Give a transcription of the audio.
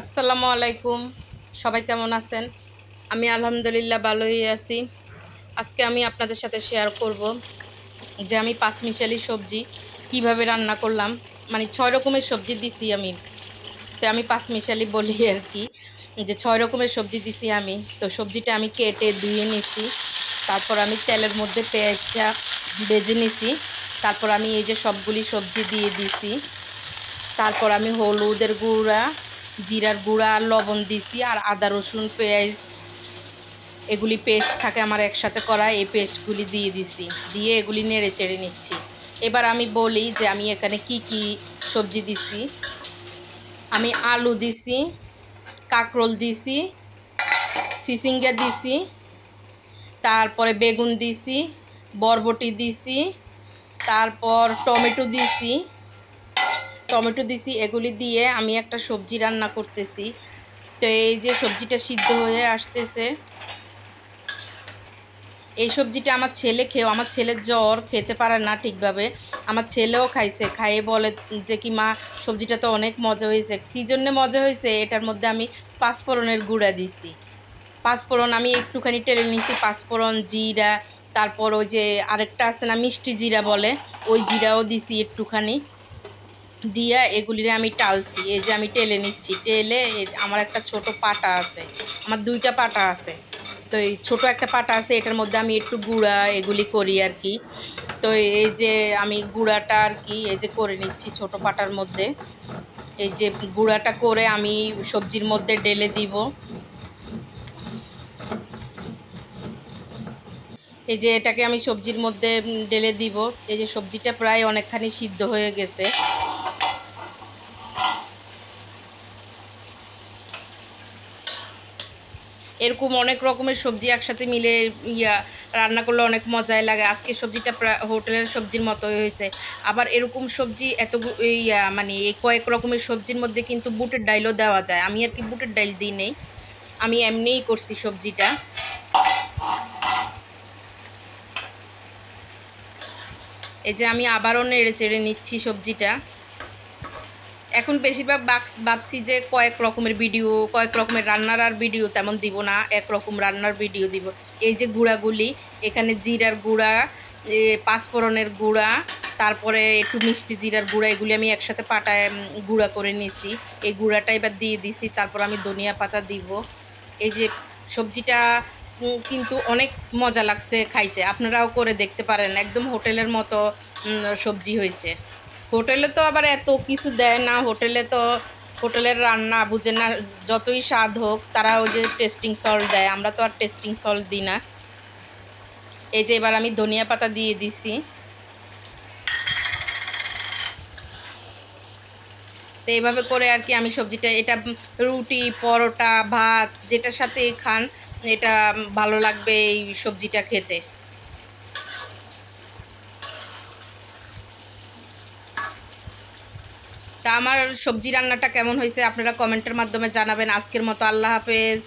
আসসালামু আলাইকুম। সবাই কেমন আছেন? আমি আলহামদুলিল্লাহ ভালোই আছি। আজকে আমি আপনাদের সাথে শেয়ার করব যে আমি পাঁচমিশালি সবজি কিভাবে রান্না করলাম। মানে ৬ রকমের সবজি দিছি আমি। তো আমি পাঁচমিশালি বলি আর কি, যে ৬ রকমের সবজি দিছি আমি। তো সবজিটা আমি কেটে ধুয়ে নিছি। তারপর আমি তেলের মধ্যে পেঁয়াজটা ভেজে নিছি। তারপর আমি এই যে সবগুলি সবজি দিয়ে দিছি। তারপর আমি হলুদের গুঁড়া, জিরার গুঁড়া আর লবণ দিছি, আর আদা রসুন পেঁয়াজ এগুলি পেস্ট থাকে আমার একসাথে করা, এই পেস্টগুলি দিয়ে দিছি। দিয়ে এগুলি নেড়ে চেড়ে নিচ্ছি। এবার আমি বলি যে আমি এখানে কি কি সবজি দিছি। আমি আলু দিছি, কাঁকরোল দিছি, চিচিঙ্গা দিছি, তারপরে বেগুন দিছি, বরবটি দিছি, তারপর টমেটো দিছি। এগুলি দিয়ে আমি একটা সবজি রান্না করতেছি। তো এই যে সবজিটা সিদ্ধ হয়ে আসতেছে, এই সবজিটা আমার ছেলে খেয়েও, আমার ছেলের জ্বর, খেতে পারে না ঠিকভাবে। আমার ছেলেও খাইছে, খাইয়ে বলে যে কি মা সবজিটা তো অনেক মজা হয়েছে। কী জন্যে মজা হয়েছে? এটার মধ্যে আমি পাঁচফোড়নের গুঁড়া দিছি। পাঁচফোড়ন আমি একটুখানি টেলে নিছি, পাঁচফোড়ন, জিরা, তারপর ওই যে আরেকটা আছে না মিষ্টি জিরা বলে, ওই জিরাও দিছি একটুখানি। দিয়া এগুলিরে আমি টালছি। এই যে আমি টেলে নিচ্ছি, টেলে আমার একটা ছোট পাটা আছে, আমার 2টা পাটা আছে। তো এই ছোটো একটা পাটা আছে, এটার মধ্যে আমি একটু গুঁড়া এগুলি করি আর কি। তো এই যে আমি গুঁড়াটা আর কি এই যে করে নিচ্ছি ছোট পাটার মধ্যে। এই যে গুঁড়াটা করে আমি সবজির মধ্যে ঢেলে দিব। এই যে এটাকে আমি সবজির মধ্যে ঢেলে দিব। এই যে সবজিটা প্রায় অনেকখানি সিদ্ধ হয়ে গেছে। এরকম অনেক রকমের সবজি একসাথে মিলে রান্না করলে অনেক মজাই লাগে। আজকে সবজিটা প্রায় হোটেলের সবজির মতোই হয়েছে। আবার এরকম সবজি এত মানে এই কয়েক রকমের সবজির মধ্যে কিন্তু বুটের ডালও দেওয়া যায়। আমি আর কি বুটের ডাল দিই নেই, আমি এমনিই করছি সবজিটা। এই যে আমি আবারও নেড়ে চেড়ে নিচ্ছি সবজিটা। এখন বেশিরভাগ ভাবছি যে কয়েক রকমের রান্নার আর ভিডিও তেমন দিব না, একরকম রান্নার ভিডিও দিব। এই যে গুঁড়াগুলি, এখানে জিরার গুঁড়া, পাঁচফোড়নের গুঁড়া, তারপরে একটু মিষ্টি জিরার গুঁড়া, এগুলি আমি একসাথে পাটায় গুঁড়া করে নিছি। এই গুঁড়াটা এবার দিয়ে দিছি। তারপর আমি ধনিয়া পাতা দিব। এই যে সবজিটা কিন্তু অনেক মজা লাগছে খাইতে, আপনারাও করে দেখতে পারেন। একদম হোটেলের মতো সবজি হয়েছে। হোটেলে তো আবার এত কিছু দেয় না, হোটেলের রান্না বুঝে না, যতই স্বাদ হোক তারা ওই যে টেস্টিং সল্ট দেয়, আমরা তো আর টেস্টিং সল্ট দিই না। এই যে এবার আমি ধনিয়া পাতা দিয়ে দিছি। তো এইভাবে করে আর কি আমি সবজিটা, এটা রুটি, পরোটা, ভাত যেটার সাথে খান এটা ভালো লাগবে এই সবজিটা খেতে। তা আমার সবজি রান্নাটা কেমন হয়েছে আপনারা কমেন্টের মাধ্যমে জানাবেন। আজকের মতো আল্লাহ হাফেজ।